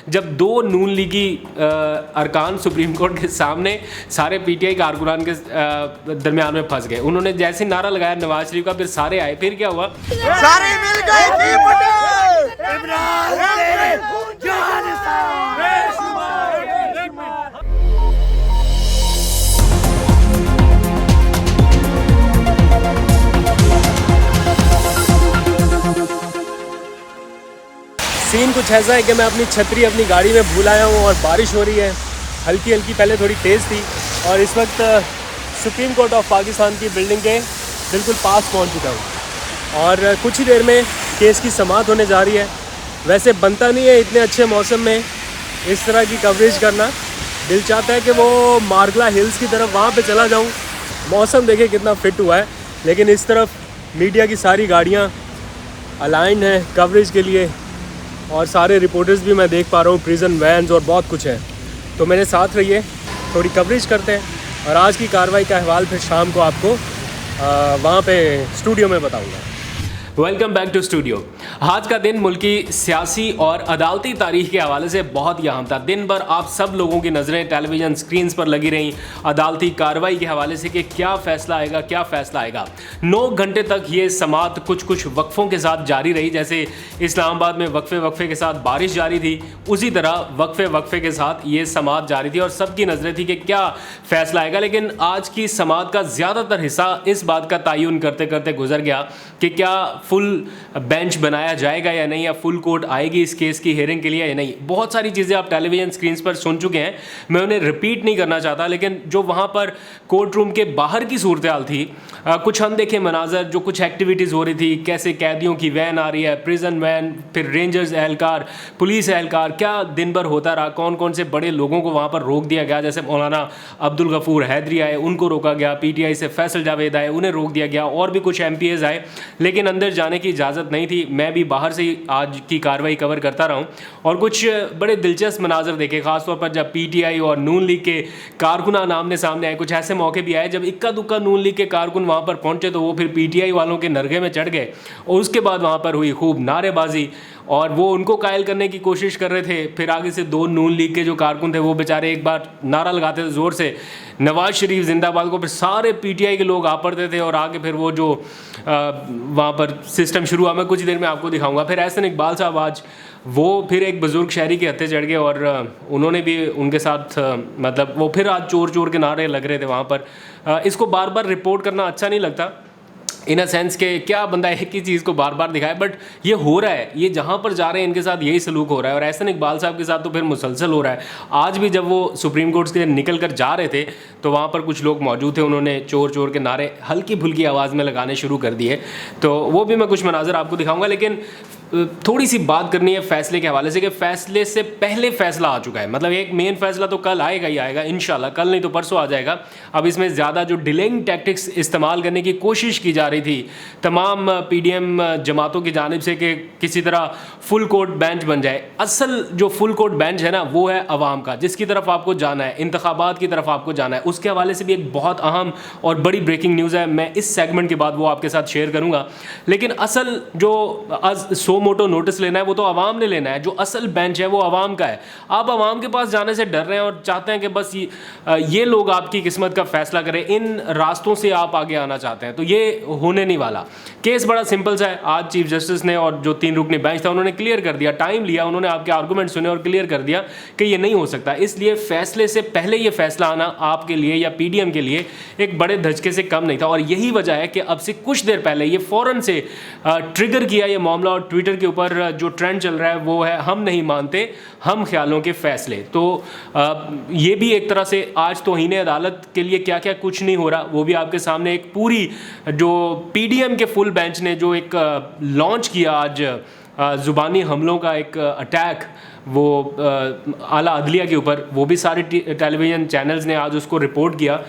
जब दो नून लीगी अरकान सुप्रीम कोर्ट के सामने सारे पीटीआई कारकुनान के दरमियान में फंस गए। उन्होंने जैसे नारा लगाया नवाज शरीफ का, फिर सारे आए। फिर क्या हुआ? सारे मिल गए। सीन कुछ ऐसा है कि मैं अपनी छतरी अपनी गाड़ी में भूल आया हूँ और बारिश हो रही है हल्की हल्की, पहले थोड़ी तेज़ थी। और इस वक्त सुप्रीम कोर्ट ऑफ पाकिस्तान की बिल्डिंग के बिल्कुल पास पहुँच चुका हूँ और कुछ ही देर में केस की समाअत होने जा रही है। वैसे बनता नहीं है इतने अच्छे मौसम में इस तरह की कवरेज करना। दिल चाहता है कि वो मार्गला हिल्स की तरफ वहाँ पे चला जाऊँ। मौसम देखिए कितना फिट हुआ है, लेकिन इस तरफ मीडिया की सारी गाड़ियाँ अलाइंड हैं कवरेज के लिए और सारे रिपोर्टर्स भी मैं देख पा रहा हूँ, प्रिजन वैन्स और बहुत कुछ है। तो मेरे साथ रहिए, थोड़ी कवरेज करते हैं और आज की कार्रवाई का अहवाल फिर शाम को आपको वहाँ पे स्टूडियो में बताऊँगा। Welcome back to studio. आज का दिन मुल्की सियासी और अदालती तारीख के हवाले से बहुत ही अहम था। दिन भर आप सब लोगों की नज़रें टेलीविज़न स्क्रीन्स पर लगी रहीं अदालती कार्रवाई के हवाले से कि क्या फ़ैसला आएगा, क्या फ़ैसला आएगा। 9 घंटे तक ये समाअत कुछ वक्फ़ों के साथ जारी रही। जैसे इस्लामाबाद में वक्फे के साथ बारिश जारी थी, उसी तरह वक्फे के साथ ये समाअत जारी थी और सबकी नज़रें थी कि क्या फ़ैसला आएगा। लेकिन आज की समाअत का ज़्यादातर हिस्सा इस बात का तयन करते करते गुजर गया कि क्या फुल बेंच बनाया जाएगा या नहीं, या फुल कोर्ट आएगी इस केस की हेयरिंग के लिए या नहीं। बहुत सारी चीज़ें आप टेलीविज़न स्क्रीन्स पर सुन चुके हैं, मैं उन्हें रिपीट नहीं करना चाहता। लेकिन जो वहाँ पर कोर्ट रूम के बाहर की सूरत हाल थी, कुछ अनदेखे मनाजर, जो कुछ एक्टिविटीज़ हो रही थी, कैसे कैदियों की वैन आ रही है, प्रिजन वैन, फिर रेंजर्स एहलकार, पुलिस एहलकार, क्या दिन भर होता रहा। कौन कौन से बड़े लोगों को वहाँ पर रोक दिया गया, जैसे मौलाना अब्दुल गफूर हैदरी आए, उनको रोका गया। पीटीआई से फैसल जावेद आए, उन्हें रोक दिया गया। और भी कुछ एमपीएस आए, लेकिन अंदर जाने की इजाज़त नहीं थी। मैं भी बाहर से ही आज की कार्रवाई कवर करता रहा हूँ और कुछ बड़े दिलचस्प मनाजर देखे, खासतौर पर जब पीटीआई और नून लीग के कारकुनान आमने सामने आए। कुछ ऐसे मौके भी आए जब इक्का दुक्का नून लीग के कारकुन वहाँ पर पहुँचे तो वो फिर पीटीआई वालों के नरगे में चढ़ गए और उसके बाद वहाँ पर हुई खूब नारेबाजी और वो उनको कायल करने की कोशिश कर रहे थे। फिर आगे से 2 नून लीग के जो कारकुन थे वो बेचारे एक बार नारा लगाते थे ज़ोर से, नवाज शरीफ जिंदाबाद को, फिर सारे पीटीआई के लोग आ पड़ते थे और आगे फिर वो जो वहाँ पर सिस्टम शुरू हुआ, मैं कुछ देर में आपको दिखाऊंगा। फिर एहसन इकबाल साहब आज वो फिर एक बुज़ुर्ग शहरी के हत्थे चढ़ गए और उन्होंने भी उनके साथ मतलब वो फिर आज चोर के नारे लग रहे थे वहाँ पर। इसको बार बार रिपोर्ट करना अच्छा नहीं लगता, इन अ सेंस के क्या बंदा एक ही चीज़ को बार बार दिखाए, बट ये हो रहा है, ये जहाँ पर जा रहे हैं इनके साथ यही सलूक हो रहा है। और एहसन इकबाल साहब के साथ तो फिर मुसलसल हो रहा है। आज भी जब वो सुप्रीम कोर्ट से निकल कर जा रहे थे तो वहाँ पर कुछ लोग मौजूद थे, उन्होंने चोर के नारे हल्की फुल्की आवाज़ में लगाने शुरू कर दिए। तो वो भी मैं कुछ मनाजर आपको दिखाऊंगा। लेकिन थोड़ी सी बात करनी है फैसले के हवाले से कि फैसले से पहले फैसला आ चुका है। मतलब एक मेन फैसला तो कल आएगा ही आएगा इंशाल्लाह, कल नहीं तो परसों आ जाएगा। अब इसमें ज़्यादा जो डिलेइंग टैक्टिक्स इस्तेमाल करने की कोशिश की जा रही थी तमाम पीडीएम जमातों की जानिब से कि किसी तरह फुल कोर्ट बेंच बन जाए। असल जो फुल कोर्ट बेंच है ना, वो है अवाम का, जिसकी तरफ आपको जाना है, इंतखाबात की तरफ आपको जाना है। उसके हवाले से भी एक बहुत अहम और बड़ी ब्रेकिंग न्यूज़ है, मैं इस सेगमेंट के बाद वो आपके साथ शेयर करूँगा। लेकिन असल जो मोटो नोटिस लेना है वो तो आवाम ने लेना है। जो असल बेंच है वो आवाम का है। आप आवाम के पास जाने से डर रहे हैं और चाहते हैं कि बस ये लोग आपकी किस्मत का फैसला करें, इन रास्तों से आप आगे आना चाहते हैं, तो ये होने नहीं वाला। केस बड़ा सिंपल सा है। आज चीफ जस्टिस ने और जो 3 रुकनी बेंच था उन्होंने क्लियर कर दिया, टाइम लिया, उन्होंने आपके आर्गूमेंट सुने और क्लियर कर दिया कि ये नहीं हो सकता। इसलिए फैसले से पहले ये फैसला आना आपके लिए या पीडीएम के लिए एक बड़े धचके से कम नहीं था। और यही वजह है कि अब से कुछ देर पहले ये फ़ौरन से ट्रिगर किया ये मामला और ट्विटर के ऊपर जो ट्रेंड चल रहा है वो है हम नहीं मानते, हम ख्यालों के फैसले। तो ये भी एक तरह से आज तौहीन अदालत के लिए क्या क्या कुछ नहीं हो रहा वो भी आपके सामने एक पूरी जो पीडीएम के फुल बेंच ने जो एक लॉन्च किया आज ज़ुबानी हमलों का एक अटैक वो आला अदलिया के ऊपर, वो भी सारे टेलीविज़न चैनल्स ने आज उसको रिपोर्ट किया।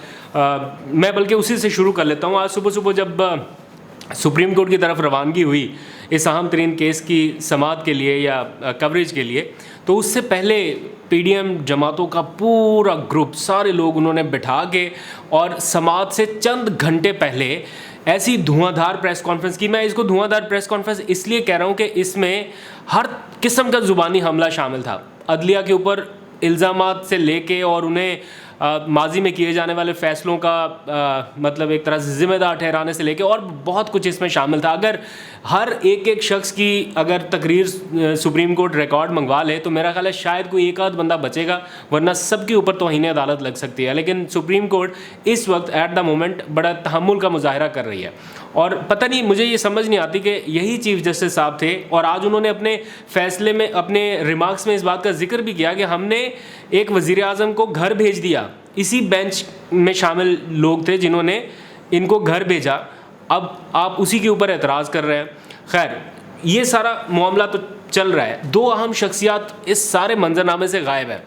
मैं बल्कि उसी से शुरू कर लेता हूँ। आज सुबह सुबह जब सुप्रीम कोर्ट की तरफ रवानगी हुई इस अहम तरीन केस की समाअत के लिए या कवरेज के लिए, तो उससे पहले पीडीएम जमातों का पूरा ग्रुप, सारे लोग उन्होंने बिठा के और समाअत से चंद घंटे पहले ऐसी धुआंधार प्रेस कॉन्फ्रेंस की। मैं इसको धुआंधार प्रेस कॉन्फ्रेंस इसलिए कह रहा हूँ कि इसमें हर किस्म का ज़ुबानी हमला शामिल था। अदलिया के ऊपर इल्ज़ामात से लेके और उन्हें माजी में किए जाने वाले फ़ैसलों का मतलब एक तरह से ज़िम्मेदार ठहराने से लेके और बहुत कुछ इसमें शामिल था। अगर हर एक शख्स की अगर तकरीर सुप्रीम कोर्ट रिकॉर्ड मंगवा ले तो मेरा ख्याल है शायद कोई एक आध बंदा बचेगा, वरना सबके ऊपर तौहीन अदालत लग सकती है। लेकिन सुप्रीम कोर्ट इस वक्त एट द मोमेंट बड़ा तहम्मुल का मुजाहरा कर रही है और पता नहीं, मुझे ये समझ नहीं आती कि यही चीफ जस्टिस साहब थे और आज उन्होंने अपने फ़ैसले में, अपने रिमार्क्स में इस बात का जिक्र भी किया कि हमने एक वज़ीर आज़म को घर भेज दिया। इसी बेंच में शामिल लोग थे जिन्होंने इनको घर भेजा, अब आप उसी के ऊपर एतराज़ कर रहे हैं। खैर, ये सारा मामला तो चल रहा है। दो अहम शख्सियात इस सारे मंजरनामे से गायब है।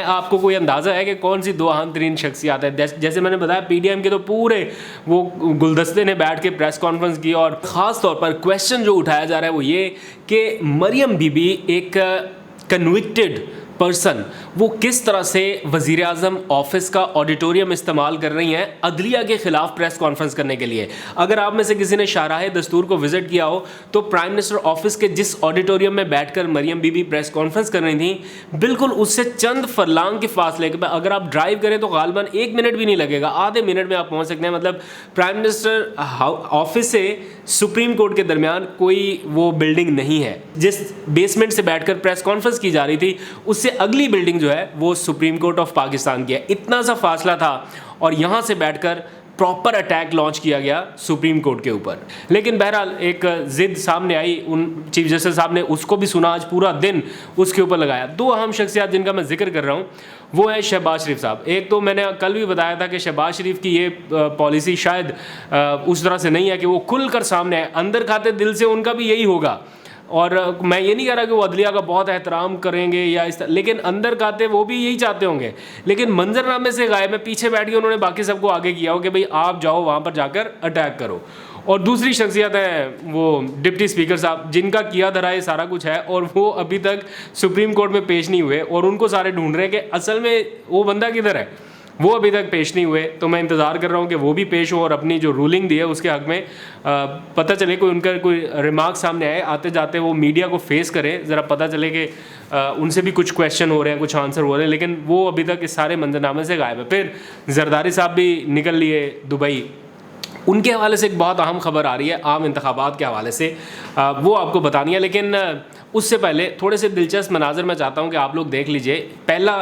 आपको कोई अंदाज़ा है कि कौन सी दो अहम तरीन शख्सियात है? जैसे मैंने बताया, पीडीएम के तो पूरे वो गुलदस्ते ने बैठ के प्रेस कॉन्फ्रेंस की और ख़ास तौर पर क्वेश्चन जो उठाया जा रहा है वो ये कि मरियम बीबी एक कन्विक्टेड पर्सन वो किस तरह से वज़ीर आज़म ऑफिस का ऑडिटोरियम इस्तेमाल कर रही हैं अदलिया के ख़िलाफ़ प्रेस कॉन्फ्रेंस करने के लिए। अगर आप में से किसी ने शाहराह दस्तूर को विज़िट किया हो तो प्राइम मिनिस्टर ऑफिस के जिस ऑडिटोरियम में बैठकर मरियम बीबी प्रेस कॉन्फ्रेंस कर रही थी, बिल्कुल उससे चंद फरलांग के फासले के अगर आप ड्राइव करें तो गालबन 1 मिनट भी नहीं लगेगा, आधे मिनट में आप पहुँच सकते हैं। मतलब प्राइम मिनिस्टर ऑफिस से सुप्रीम कोर्ट के दरमियान कोई वो बिल्डिंग नहीं है। जिस बेसमेंट से बैठकर प्रेस कॉन्फ्रेंस की जा रही थी उससे अगली बिल्डिंग जो है वो सुप्रीम कोर्ट ऑफ पाकिस्तान की है। इतना सा फासला था और यहाँ से बैठकर प्रॉपर अटैक लॉन्च किया गया सुप्रीम कोर्ट के ऊपर। लेकिन बहरहाल एक ज़िद सामने आई, उन चीफ जस्टिस साहब ने उसको भी सुना, आज पूरा दिन उसके ऊपर लगाया। दो अहम शख्सियत जिनका मैं जिक्र कर रहा हूँ वो है शहबाज शरीफ साहब। एक तो मैंने कल भी बताया था कि शहबाज शरीफ की ये पॉलिसी शायद उस तरह से नहीं है कि वो खुलकर सामने आए, अंदर खाते दिल से उनका भी यही होगा। और मैं ये नहीं कह रहा कि वो अदलिया का बहुत एहतराम करेंगे या इस तरह, लेकिन अंदर खाते वो भी यही चाहते होंगे। लेकिन मंजरनामे से गायब है, पीछे बैठ के उन्होंने बाकी सबको आगे किया हो कि भाई आप जाओ वहाँ पर जाकर अटैक करो। और दूसरी शख्सियत है वो डिप्टी स्पीकर साहब, जिनका किया धरा ये सारा कुछ है और वो अभी तक सुप्रीम कोर्ट में पेश नहीं हुए और उनको सारे ढूंढ रहे हैं कि असल में वो बंदा किधर है, वो अभी तक पेश नहीं हुए। तो मैं इंतज़ार कर रहा हूँ कि वो भी पेश हो और अपनी जो रूलिंग दी है उसके हक़ में पता चले, कोई उनका कोई रिमार्क सामने आए, आते जाते वो मीडिया को फेस करें, ज़रा पता चले कि उनसे भी कुछ क्वेश्चन हो रहे हैं, कुछ आंसर हो रहे हैं। लेकिन वो अभी तक इस सारे मंजरनामे से गायब है। फिर जरदारी साहब भी निकल लिए दुबई, उनके हवाले से एक बहुत अहम खबर आ रही है आम इंतखाबात के हवाले से, वो आपको बतानी है। लेकिन उससे पहले थोड़े से दिलचस्प मनाजर मैं चाहता हूँ कि आप लोग देख लीजिए। पहला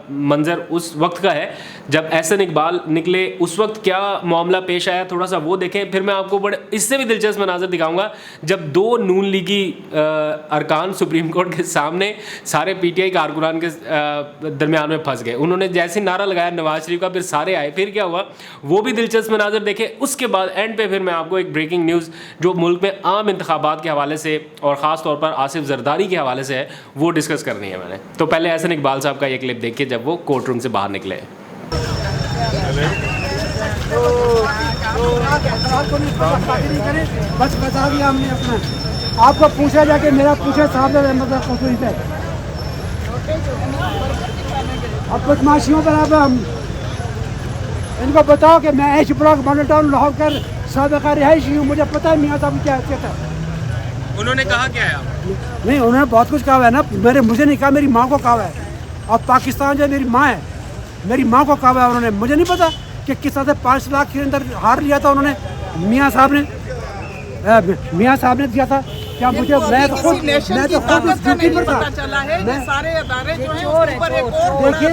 मंज़र उस वक्त का है जब एहसन इकबाल निकले, उस वक्त क्या मामला पेश आया, थोड़ा सा वो देखें। फिर मैं आपको बड़े इससे भी दिलचस्प मनाजर दिखाऊंगा जब दो नून लीगी अरकान सुप्रीम कोर्ट के सामने सारे पीटीआई कारकुनान के दरमियान में फंस गए। उन्होंने जैसे नारा लगाया नवाज शरीफ का, फिर सारे आए, फिर क्या हुआ वो भी दिलचस्प मनाजर देखें। उसके बाद एंड पे फिर मैं आपको एक ब्रेकिंग न्यूज़ जो मुल्क में आम इंतखाबात के हवाले से और ख़ास तौर पर आसिफ जरदारी के हवाले से है वो डिस्कस करनी है मैंने। तो पहले एहसन इकबाल साहब का ये क्लिप देखिए जब वो कोर्ट रूम से बाहर निकले। बस बता दिया हमने अपना, आपको पूछा जाके मेरा पूछे साहब मतलब कसूरी से अब बदमाशियों पर हम इनको बताओ कि मैं H block model town Lahore कर साबिका रिहायशी हूँ, मुझे पता ही नहीं आता क्या हैसियत है। उन्होंने कहा क्या है? नहीं, उन्होंने बहुत कुछ कहा है ना, मुझे नहीं कहा, मेरी माँ को कहा है। और पाकिस्तान जो मेरी माँ है, मेरी माँ को कहा है उन्होंने। मुझे नहीं पता कि किस तरह से 5 लाख के अंदर हार लिया था उन्होंने, मियाँ साहब ने दिया था। क्या मुझे मैं तो खुद ड्यूटी पर था। देखिए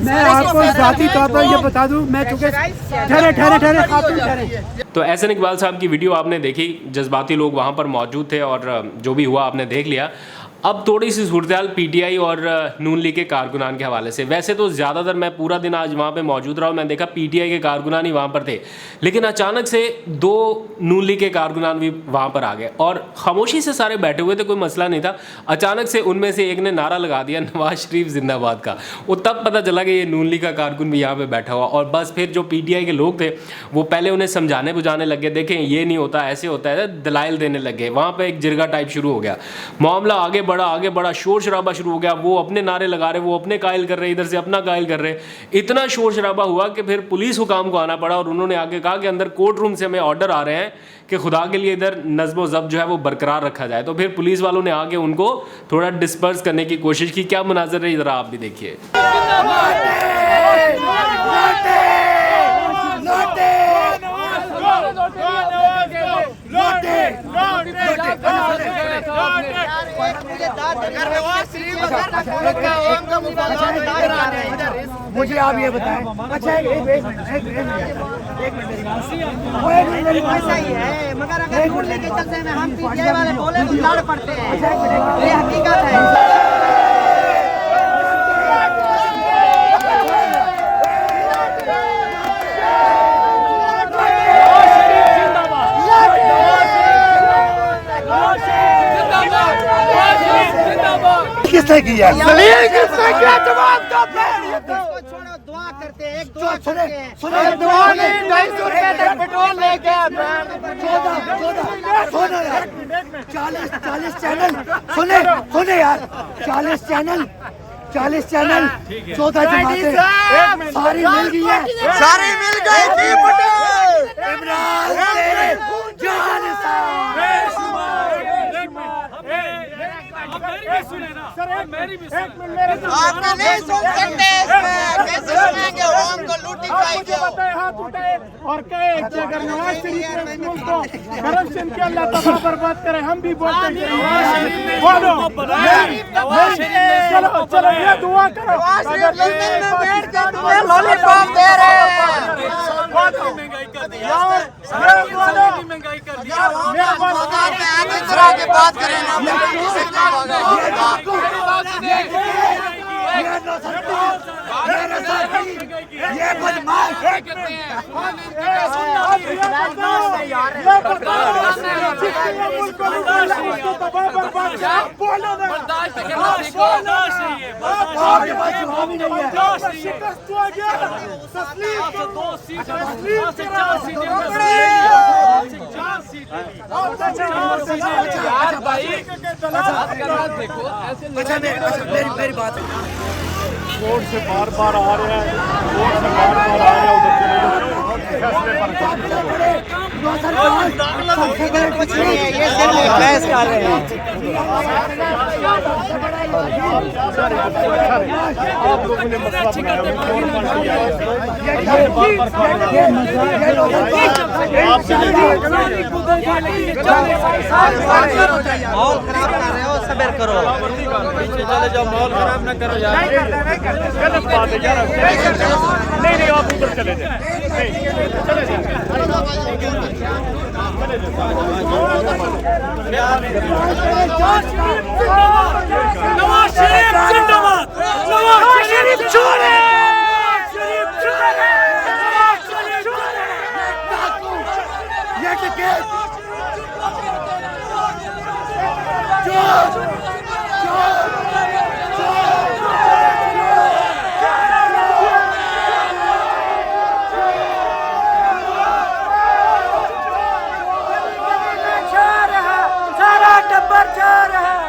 मैं आपको ज़ाती तौर पर ये बता दूं, मैं चूँकि ठहरे खातून ठहरे। तो एहसन इकबाल साहब की वीडियो आपने देखी, जज्बाती लोग वहाँ पर मौजूद थे और जो भी हुआ आपने देख लिया। अब थोड़ी सी सूरत पीटीआई और नून लीग के कारकुनान के हवाले से। वैसे तो ज़्यादातर मैं पूरा दिन आज वहाँ पे मौजूद रहा हूँ, मैं देखा पीटीआई के कारकुनान ही वहाँ पर थे, लेकिन अचानक से 2 नून लीग के कारकुनान भी वहाँ पर आ गए और ख़ामोशी से सारे बैठे हुए थे, कोई मसला नहीं था। अचानक से उनमें से एक ने नारा लगा दिया नवाज शरीफ जिंदाबाद का। वो तब पता चला कि ये नून लीग का कारकुन भी यहाँ पर बैठा हुआ। और बस फिर जो पीटीआई के लोग थे वो पहले उन्हें समझाने बुझाने लगे, देखें ये नहीं होता, ऐसे होता है, दलाइल देने लगे। वहाँ पर एक जिरगा टाइप शुरू हो गया, मामला आगे बढ़ा आगे बढ़ा, शोर शराबा शुरू हो गया, वो अपने नारे लगा रहे, वो अपने कायल कर रहे, इधर से अपना कायल कर रहे। इतना शोर शराबा हुआ कि फिर पुलिस हुकाम को आना पड़ा और उन्होंने आगे कहा कि अंदर कोर्ट रूम से हमें ऑर्डर आ रहे हैं कि खुदा के लिए इधर नज़्म ज़ब्त जो है वो बरकरार रखा जाए। तो फिर पुलिस वालों ने आके उनको थोड़ा डिस्पर्स करने की कोशिश की। क्या मुनाज़र है ज़रा आप भी देखिए। मुझे आप ये बताएं, अच्छा ऐसा ही है, मगर अगर ढूंढने के चलते में हम पीटीआई वाले बोले तो लड़ पड़ते हैं, ये हकीकत है। किसने किया? किसने किया? जवाब दो। छोड़ो, दुआ करते हैं, एक दुआ करते हैं। सुनो, दुआ नहीं, 250 रुपए तक पेट्रोल लेके 40 चैनल सुने यार, 40 चैनल 14 जमातें सारी मिल गई है, सारी मिल गई थी पटेल। इमरान तेरे जान आपने नहीं सुन सकते इसमें, कैसे सुनेंगे? आवाम को लूटी खाएंगे। और कहे कि अगर नवाज शरीफ ने स्कूल को करप्शन के अल्लाह तबाह बर्बाद करे, हम भी बोलते हैं बोलो, चलो ये दुआ करो। बैठ के तुम्हें लॉलीपॉप दे रहे हैं। बात करें ये बदमाश मेरी बात कोर्ट से बार बार आ रहे हैं, कोर्ट से बार बार आ रहे हैं, उधर चले फैसले पर कुछ नहीं है, ये सिर्फ बहस कर रहे हैं। आप लोगों ने मसला बनाया, माहौल खराब कर रहे हो, सब्र करो। पीछे चले जाओ, माहौल खराब न करो यार, गलत बात है यार। नहीं आप उधर चले जाए, चले जाए। नवाज शरीफ जिंदाबाद, नवाज शरीफ छोड़े, सारा टब्बर जा रहा है।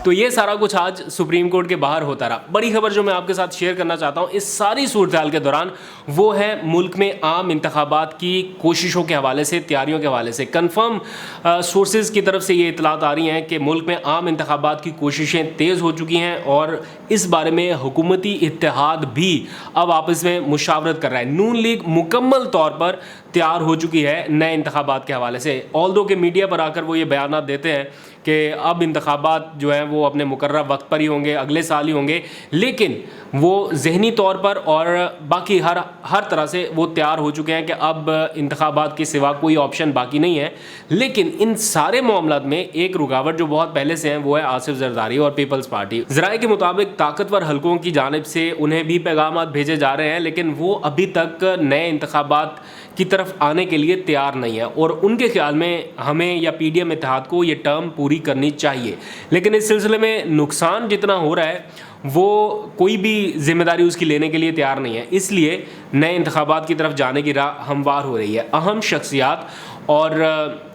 तो ये सारा कुछ आज सुप्रीम कोर्ट के बाहर होता रहा। बड़ी खबर जो मैं आपके साथ शेयर करना चाहता हूँ इस सारी सूरत हाल के दौरान, वो है मुल्क में आम इंतखाबात की कोशिशों के हवाले से, तैयारियों के हवाले से। कन्फर्म सोर्सेज की तरफ से ये इतलात आ रही हैं कि मुल्क में आम इंतखाबात की कोशिशें तेज़ हो चुकी हैं और इस बारे में हुकूमती इत्तेहाद भी अब आपस में मुशावरत कर रहा है। नून लीग मुकम्मल तौर पर तैयार हो चुकी है नए इंतखाबात के हवाले से। ऑल्दो के मीडिया पर आकर वो ये बयान देते हैं कि अब इंतखाबात जो हैं वो अपने मुकर्रर वक्त पर ही होंगे, अगले साल ही होंगे, लेकिन वो ज़हनी तौर पर और बाकी हर तरह से वो तैयार हो चुके हैं कि अब इंतखाबात के सिवा कोई ऑप्शन बाकी नहीं है। लेकिन इन सारे मामलात में एक रुकावट जो बहुत पहले से है वो है आसिफ जरदारी और पीपल्स पार्टी। ज़राए के मुताबिक ताकतवर हलकों की जानिब से उन्हें भी पैगाम भेजे जा रहे हैं, लेकिन वो अभी तक नए इंतखाबात की तरफ आने के लिए तैयार नहीं है और उनके ख्याल में हमें या पीडीएम इत्तेहाद को ये टर्म पूरी करनी चाहिए। लेकिन इस सिलसिले में नुकसान जितना हो रहा है वो कोई भी जिम्मेदारी उसकी लेने के लिए तैयार नहीं है। इसलिए नए इंतखाबात की तरफ जाने की राह हमवार हो रही है। अहम शख्सियात और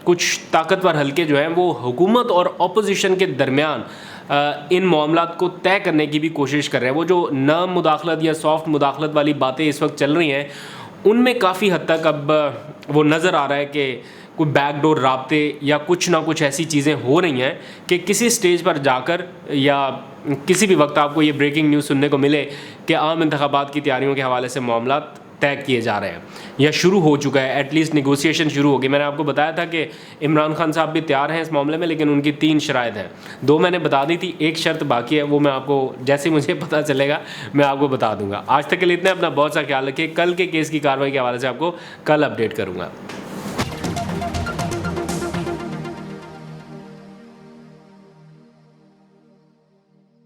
कुछ ताकतवर हलके जो हैं वो हुकूमत और अपोजिशन के दरमियान इन मामलात को तय करने की भी कोशिश कर रहे हैं। वो जो नरम मुदाखलत या सॉफ्ट मुदाखलत वाली बातें इस वक्त चल रही हैं, उनमें काफ़ी हद तक अब वो नज़र आ रहा है कि कोई बैकडोर राब्ते या कुछ ना कुछ ऐसी चीज़ें हो रही हैं कि किसी स्टेज पर जाकर या किसी भी वक्त आपको ये ब्रेकिंग न्यूज़ सुनने को मिले कि आम इंतखाबात की तैयारियों के हवाले से मामला तय किए जा रहे हैं या शुरू हो चुका है। एटलीस्ट निगोसिएशन शुरू हो गई। मैंने आपको बताया था कि इमरान खान साहब भी तैयार हैं इस मामले में, लेकिन उनकी 3 शराइत हैं। 2 मैंने बता दी थी, 1 शर्त बाकी है, वो मैं आपको जैसे मुझे पता चलेगा मैं आपको बता दूंगा। आज तक के लिए इतना, अपना बहुत सा ख्याल रखिए। कल के केस की कार्रवाई के हवाले से आपको कल अपडेट करूँगा।